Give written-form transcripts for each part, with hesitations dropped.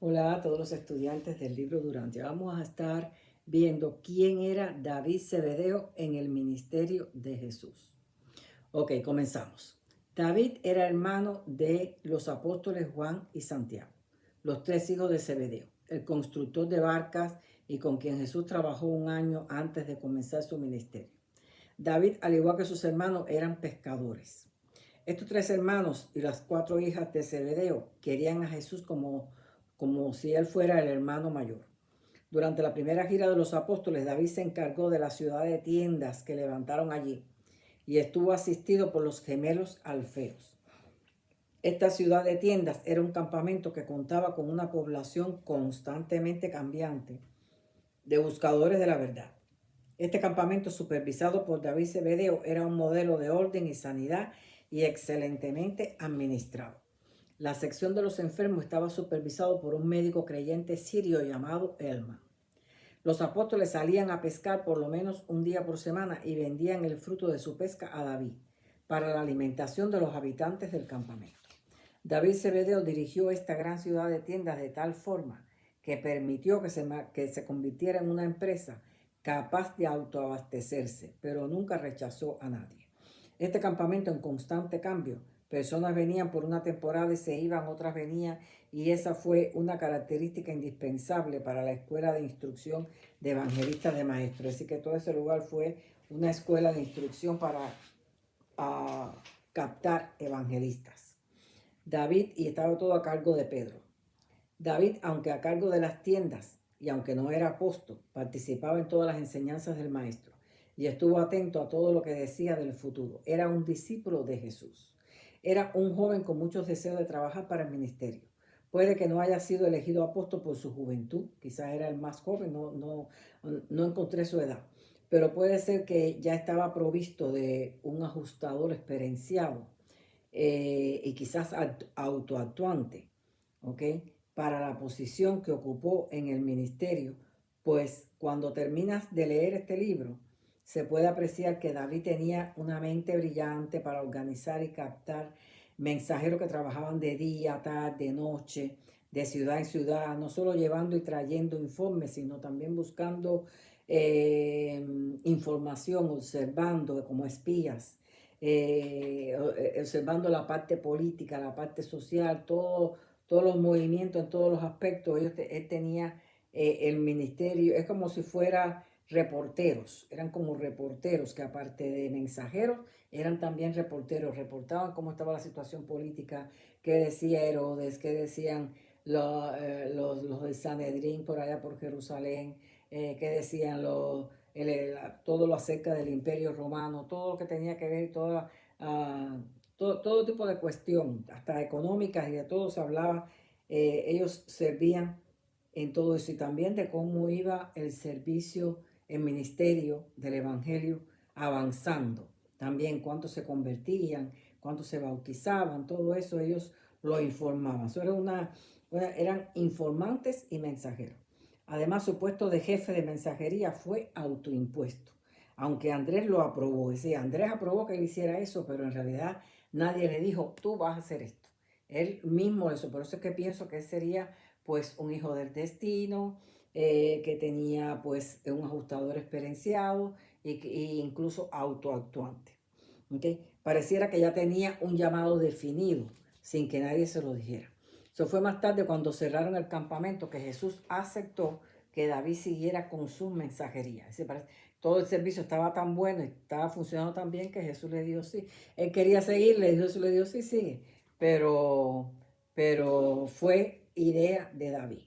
Hola a todos los estudiantes del libro Durante. Vamos a estar viendo quién era David Zebedeo en el ministerio de Jesús. Ok, comenzamos. David era hermano de los apóstoles Juan y Santiago, los tres hijos de Zebedeo, el constructor de barcas y con quien Jesús trabajó un año antes de comenzar su ministerio. David, al igual que sus hermanos, eran pescadores. Estos tres hermanos y las cuatro hijas de Zebedeo querían a Jesús como si él fuera el hermano mayor. Durante la primera gira de los apóstoles, David se encargó de la ciudad de tiendas que levantaron allí y estuvo asistido por los gemelos Alfeos. Esta ciudad de tiendas era un campamento que contaba con una población constantemente cambiante de buscadores de la verdad. Este campamento, supervisado por David Zebedeo, era un modelo de orden y sanidad y excelentemente administrado. La sección de los enfermos estaba supervisado por un médico creyente sirio llamado Elma. Los apóstoles salían a pescar por lo menos un día por semana y vendían el fruto de su pesca a David para la alimentación de los habitantes del campamento. David Zebedeo dirigió esta gran ciudad de tiendas de tal forma que permitió que se convirtiera en una empresa capaz de autoabastecerse, pero nunca rechazó a nadie. Este campamento en constante cambio, personas venían por una temporada y se iban, otras venían, y esa fue una característica indispensable para la escuela de instrucción de evangelistas de maestros. Así que todo ese lugar fue una escuela de instrucción para captar evangelistas. David, y estaba todo a cargo de Pedro. David, aunque a cargo de las tiendas y aunque no era apóstol, participaba en todas las enseñanzas del maestro y estuvo atento a todo lo que decía del futuro. Era un discípulo de Jesús. Era un joven con muchos deseos de trabajar para el ministerio. Puede que no haya sido elegido apóstol por su juventud, quizás era el más joven, no encontré su edad, pero puede ser que ya estaba provisto de un ajustador experienciado y quizás autoactuante, ¿ok? Para la posición que ocupó en el ministerio, pues cuando terminas de leer este libro, se puede apreciar que David tenía una mente brillante para organizar y captar mensajeros que trabajaban de día, tarde, noche, de ciudad en ciudad, no solo llevando y trayendo informes, sino también buscando información, observando como espías, observando la parte política, la parte social, todos los movimientos en todos los aspectos. Él tenía el ministerio, es como si fuera reporteros, eran como reporteros que aparte de mensajeros, eran también reporteros, reportaban cómo estaba la situación política, qué decía Herodes, qué decían los del Sanedrín por allá por Jerusalén, qué decían todo lo acerca del Imperio Romano, todo lo que tenía que ver, todo tipo de cuestión, hasta económicas y de todo se hablaba. Ellos servían en todo eso y también de cómo iba el servicio, el ministerio del Evangelio avanzando. También cuántos se convertían, cuántos se bautizaban, todo eso ellos lo informaban. Eso eran informantes y mensajeros. Además, su puesto de jefe de mensajería fue autoimpuesto, aunque Andrés lo aprobó. Es decir, Andrés aprobó que él hiciera eso, pero en realidad nadie le dijo, tú vas a hacer esto. Él mismo eso, por eso es que pienso que él sería pues un hijo del destino, que tenía pues un ajustador experienciado y incluso autoactuante. ¿Okay? Pareciera que ya tenía un llamado definido sin que nadie se lo dijera. Eso fue más tarde cuando cerraron el campamento que Jesús aceptó que David siguiera con su mensajería. Todo el servicio estaba tan bueno y estaba funcionando tan bien que Jesús le dijo sí. Él quería seguir, Jesús le dijo sí, sigue. Pero fue idea de David.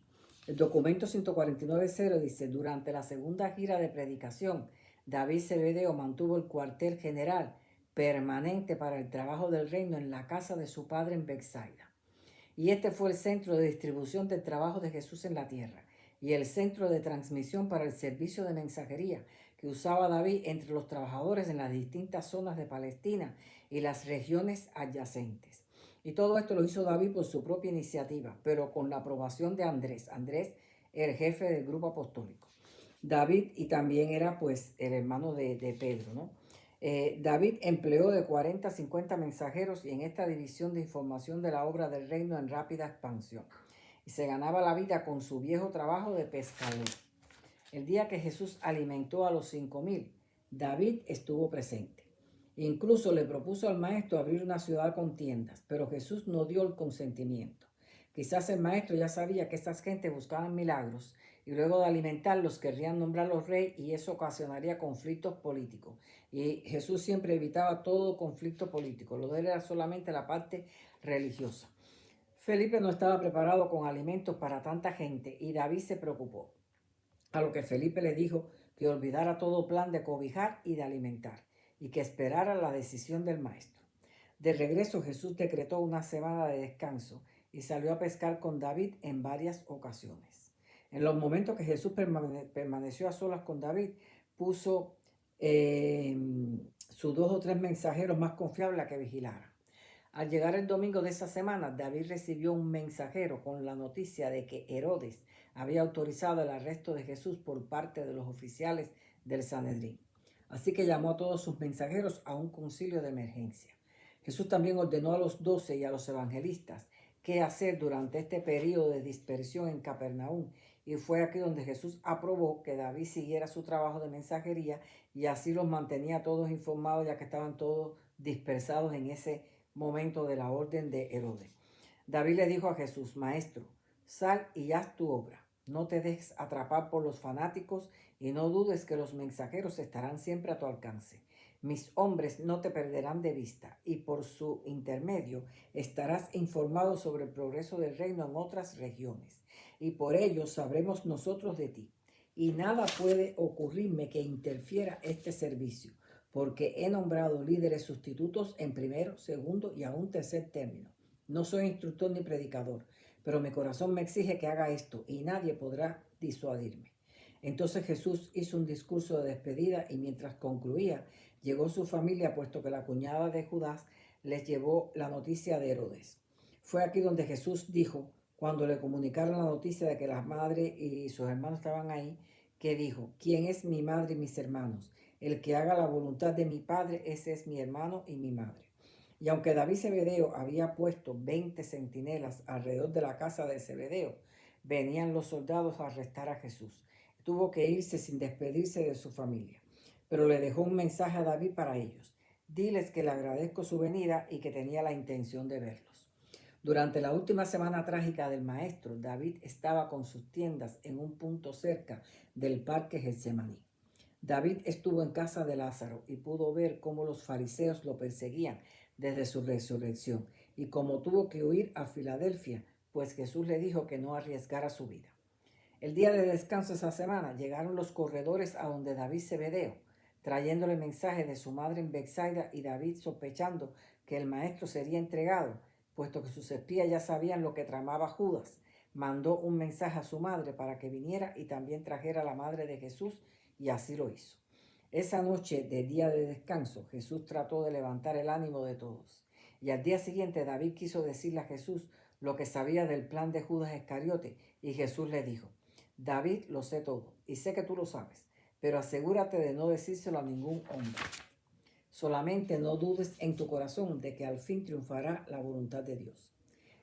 El documento 149.0 dice, durante la segunda gira de predicación, David Zebedeo mantuvo el cuartel general permanente para el trabajo del reino en la casa de su padre en Bethsaida. Y este fue el centro de distribución del trabajo de Jesús en la tierra y el centro de transmisión para el servicio de mensajería que usaba David entre los trabajadores en las distintas zonas de Palestina y las regiones adyacentes. Y todo esto lo hizo David por su propia iniciativa, pero con la aprobación de Andrés. Andrés era el jefe del grupo apostólico. David y también era pues el hermano de Pedro, ¿no? David empleó de 40 a 50 mensajeros y en esta división de información de la obra del reino en rápida expansión. y se ganaba la vida con su viejo trabajo de pescador. El día que Jesús alimentó a los 5,000, David estuvo presente. Incluso le propuso al maestro abrir una ciudad con tiendas, pero Jesús no dio el consentimiento. Quizás el maestro ya sabía que estas gentes buscaban milagros y luego de alimentarlos querrían nombrarlos rey y eso ocasionaría conflictos políticos. Y Jesús siempre evitaba todo conflicto político. Lo de él era solamente la parte religiosa. Felipe no estaba preparado con alimentos para tanta gente y David se preocupó. A lo que Felipe le dijo que olvidara todo plan de cobijar y de alimentar y que esperara la decisión del maestro. De regreso Jesús decretó una semana de descanso y salió a pescar con David en varias ocasiones. En los momentos que Jesús permaneció a solas con David, puso sus 2 o 3 mensajeros más confiables a que vigilaran. Al llegar el domingo de esa semana, David recibió un mensajero con la noticia de que Herodes había autorizado el arresto de Jesús por parte de los oficiales del Sanedrín. Así que llamó a todos sus mensajeros a un concilio de emergencia. Jesús también ordenó a los 12 y a los evangelistas qué hacer durante este periodo de dispersión en Capernaum. Y fue aquí donde Jesús aprobó que David siguiera su trabajo de mensajería y así los mantenía todos informados, ya que estaban todos dispersados en ese momento de la orden de Herodes. David le dijo a Jesús: Maestro, sal y haz tu obra. No te dejes atrapar por los fanáticos y no dudes que los mensajeros estarán siempre a tu alcance. Mis hombres no te perderán de vista y por su intermedio estarás informado sobre el progreso del reino en otras regiones. Y por ello sabremos nosotros de ti. Y nada puede ocurrirme que interfiera este servicio, porque he nombrado líderes sustitutos en primero, segundo y aún tercer término. No soy instructor ni predicador, pero mi corazón me exige que haga esto y nadie podrá disuadirme. Entonces Jesús hizo un discurso de despedida y mientras concluía, llegó su familia, puesto que la cuñada de Judas les llevó la noticia de Herodes. Fue aquí donde Jesús dijo, cuando le comunicaron la noticia de que la madre y sus hermanos estaban ahí, que dijo: ¿Quién es mi madre y mis hermanos? El que haga la voluntad de mi Padre, ese es mi hermano y mi madre. Y aunque David Zebedeo había puesto 20 centinelas alrededor de la casa de Zebedeo, venían los soldados a arrestar a Jesús. Tuvo que irse sin despedirse de su familia, pero le dejó un mensaje a David para ellos. Diles que le agradezco su venida y que tenía la intención de verlos. Durante la última semana trágica del maestro, David estaba con sus tiendas en un punto cerca del parque Getsemaní. David estuvo en casa de Lázaro y pudo ver cómo los fariseos lo perseguían desde su resurrección y cómo tuvo que huir a Filadelfia, pues Jesús le dijo que no arriesgara su vida. El día de descanso esa semana llegaron los corredores a donde David Zebedeo, trayéndole mensaje de su madre en Betsaida, y David, sospechando que el maestro sería entregado, puesto que sus espías ya sabían lo que tramaba Judas, mandó un mensaje a su madre para que viniera y también trajera a la madre de Jesús, y así lo hizo. Esa noche de día de descanso, Jesús trató de levantar el ánimo de todos. Y al día siguiente David quiso decirle a Jesús lo que sabía del plan de Judas Iscariote, y Jesús le dijo: David, lo sé todo, y sé que tú lo sabes, pero asegúrate de no decírselo a ningún hombre. Solamente no dudes en tu corazón de que al fin triunfará la voluntad de Dios.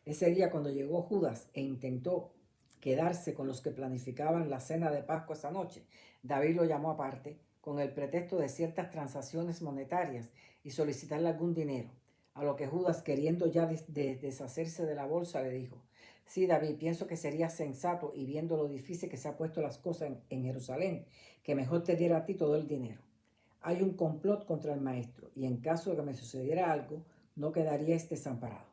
Ese día, cuando llegó Judas e intentó quedarse con los que planificaban la cena de Pascua esa noche, David lo llamó aparte con el pretexto de ciertas transacciones monetarias y solicitarle algún dinero. A lo que Judas, queriendo ya deshacerse de la bolsa, le dijo: Sí, David, pienso que sería sensato, y viendo lo difícil que se han puesto las cosas en Jerusalén, que mejor te diera a ti todo el dinero. Hay un complot contra el maestro, y en caso de que me sucediera algo, no quedaríais desamparado.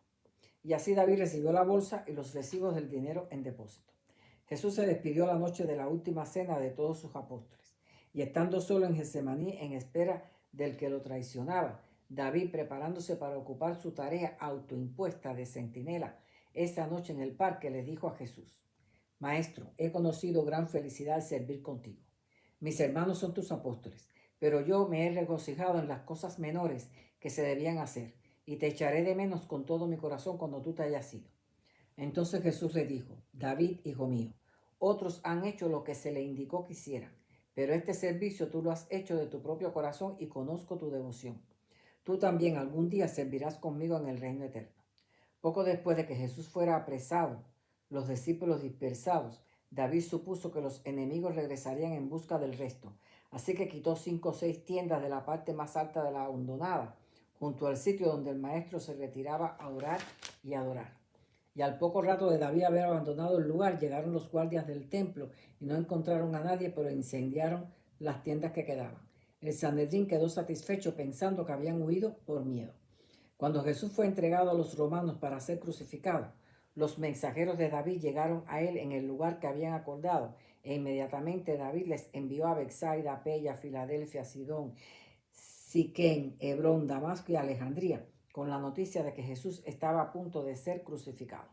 Y así David recibió la bolsa y los recibos del dinero en depósito. Jesús se despidió la noche de la última cena de todos sus apóstoles, y estando solo en Getsemaní en espera del que lo traicionaba, David, preparándose para ocupar su tarea autoimpuesta de centinela esa noche en el parque, le dijo a Jesús: Maestro, he conocido gran felicidad al servir contigo. Mis hermanos son tus apóstoles, pero yo me he regocijado en las cosas menores que se debían hacer, y te echaré de menos con todo mi corazón cuando tú te hayas ido. Entonces Jesús le dijo: David, hijo mío, otros han hecho lo que se le indicó que hicieran, pero este servicio tú lo has hecho de tu propio corazón y conozco tu devoción. Tú también algún día servirás conmigo en el reino eterno. Poco después de que Jesús fuera apresado, los discípulos dispersados, David supuso que los enemigos regresarían en busca del resto. Así que quitó 5 o 6 tiendas de la parte más alta de la hondonada, junto al sitio donde el maestro se retiraba a orar y adorar. Y al poco rato de David haber abandonado el lugar, llegaron los guardias del templo y no encontraron a nadie, pero incendiaron las tiendas que quedaban. El Sanedrín quedó satisfecho pensando que habían huido por miedo. Cuando Jesús fue entregado a los romanos para ser crucificado, los mensajeros de David llegaron a él en el lugar que habían acordado, e inmediatamente David les envió a Betsaida, Pella, Filadelfia, Sidón, Siquén, Hebrón, Damasco y Alejandría, con la noticia de que Jesús estaba a punto de ser crucificado.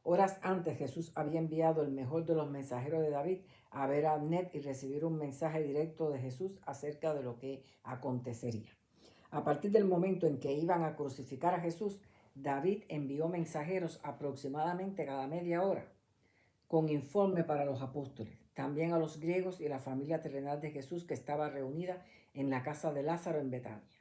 Horas antes Jesús había enviado el mejor de los mensajeros de David a ver a Abner y recibir un mensaje directo de Jesús acerca de lo que acontecería. A partir del momento en que iban a crucificar a Jesús, David envió mensajeros aproximadamente cada media hora con informe para los apóstoles, también a los griegos y la familia terrenal de Jesús que estaba reunida en la casa de Lázaro en Betania.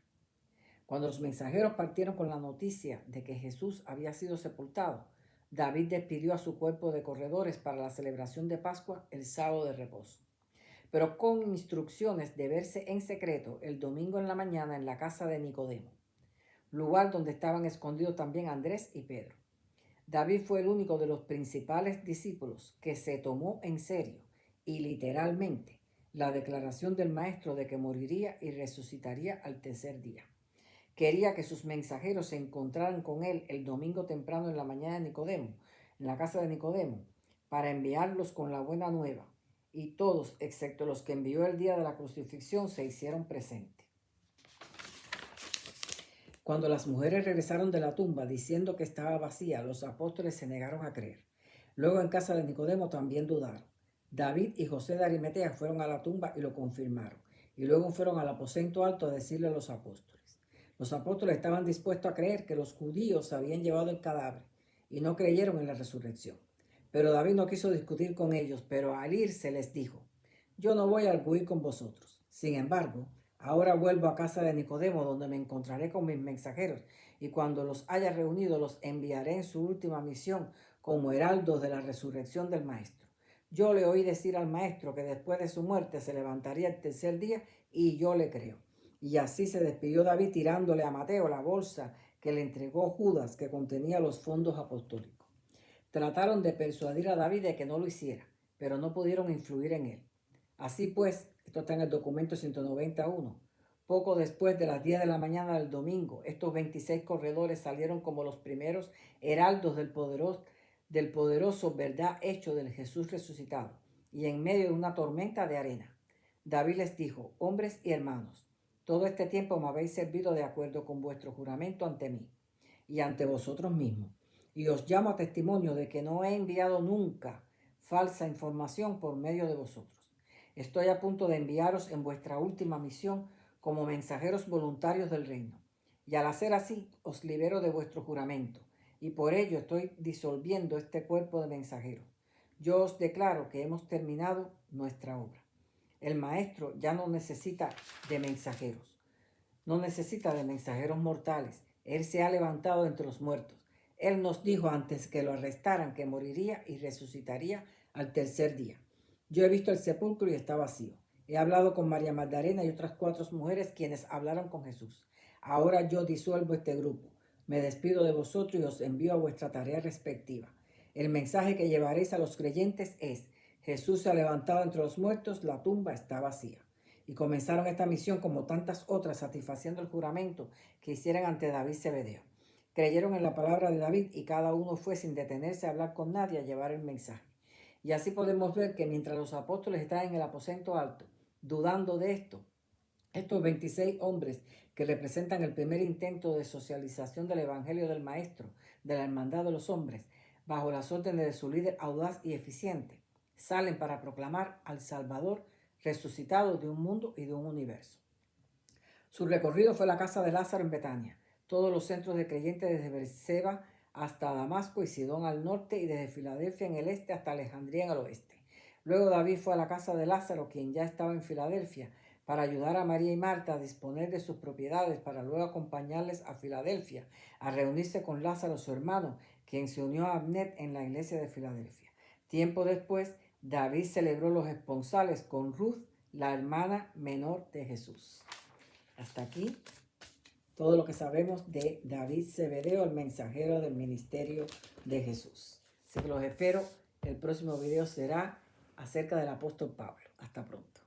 Cuando los mensajeros partieron con la noticia de que Jesús había sido sepultado, David despidió a su cuerpo de corredores para la celebración de Pascua el sábado de reposo, pero con instrucciones de verse en secreto el domingo en la mañana en la casa de Nicodemo, lugar donde estaban escondidos también Andrés y Pedro. David fue el único de los principales discípulos que se tomó en serio y literalmente la declaración del maestro de que moriría y resucitaría al tercer día. Quería que sus mensajeros se encontraran con él el domingo temprano en la mañana de Nicodemo, en la casa de Nicodemo, para enviarlos con la buena nueva. Y todos, excepto los que envió el día de la crucifixión, se hicieron presentes. Cuando las mujeres regresaron de la tumba diciendo que estaba vacía, los apóstoles se negaron a creer. Luego en casa de Nicodemo también dudaron. David y José de Arimatea fueron a la tumba y lo confirmaron. Y luego fueron al aposento alto a decirle a los apóstoles. Los apóstoles estaban dispuestos a creer que los judíos habían llevado el cadáver y no creyeron en la resurrección. Pero David no quiso discutir con ellos, pero al irse les dijo: yo no voy a arguir con vosotros. Sin embargo, ahora vuelvo a casa de Nicodemo, donde me encontraré con mis mensajeros, y cuando los haya reunido los enviaré en su última misión como heraldos de la resurrección del Maestro. Yo le oí decir al Maestro que después de su muerte se levantaría el tercer día, y yo le creo. Y así se despidió David tirándole a Mateo la bolsa que le entregó Judas, que contenía los fondos apostólicos. Trataron de persuadir a David de que no lo hiciera, pero no pudieron influir en él. Así pues, esto está en el documento 191. Poco después de las 10 de la mañana del domingo, estos 26 corredores salieron como los primeros heraldos del poderoso verdad hecho del Jesús resucitado, y en medio de una tormenta de arena. David les dijo: hombres y hermanos, todo este tiempo me habéis servido de acuerdo con vuestro juramento ante mí y ante vosotros mismos, y os llamo a testimonio de que no he enviado nunca falsa información por medio de vosotros. Estoy a punto de enviaros en vuestra última misión como mensajeros voluntarios del reino, y al hacer así os libero de vuestro juramento, y por ello estoy disolviendo este cuerpo de mensajeros. Yo os declaro que hemos terminado nuestra obra. El maestro ya no necesita de mensajeros. No necesita de mensajeros mortales. Él se ha levantado entre los muertos. Él nos dijo antes que lo arrestaran que moriría y resucitaría al tercer día. Yo he visto el sepulcro y está vacío. He hablado con María Magdalena y otras 4 mujeres quienes hablaron con Jesús. Ahora yo disuelvo este grupo. Me despido de vosotros y os envío a vuestra tarea respectiva. El mensaje que llevaréis a los creyentes es: Jesús se ha levantado entre los muertos, la tumba está vacía. Y comenzaron esta misión como tantas otras, satisfaciendo el juramento que hicieran ante David Zebedeo. Creyeron en la palabra de David y cada uno fue sin detenerse a hablar con nadie a llevar el mensaje. Y así podemos ver que mientras los apóstoles estaban en el aposento alto, dudando de esto, estos 26 hombres que representan el primer intento de socialización del Evangelio del Maestro, de la Hermandad de los Hombres, bajo las órdenes de su líder audaz y eficiente, salen para proclamar al Salvador resucitado de un mundo y de un universo. Su recorrido fue la casa de Lázaro en Betania, todos los centros de creyentes desde Berseba hasta Damasco y Sidón al norte, y desde Filadelfia en el este hasta Alejandría en el oeste. Luego David fue a la casa de Lázaro, quien ya estaba en Filadelfia, para ayudar a María y Marta a disponer de sus propiedades, para luego acompañarles a Filadelfia a reunirse con Lázaro, su hermano, quien se unió a Abner en la iglesia de Filadelfia. Tiempo después, David celebró los esponsales con Ruth, la hermana menor de Jesús. Hasta aquí todo lo que sabemos de David Zebedeo, el mensajero del ministerio de Jesús. Así que los espero. El próximo video será acerca del apóstol Pablo. Hasta pronto.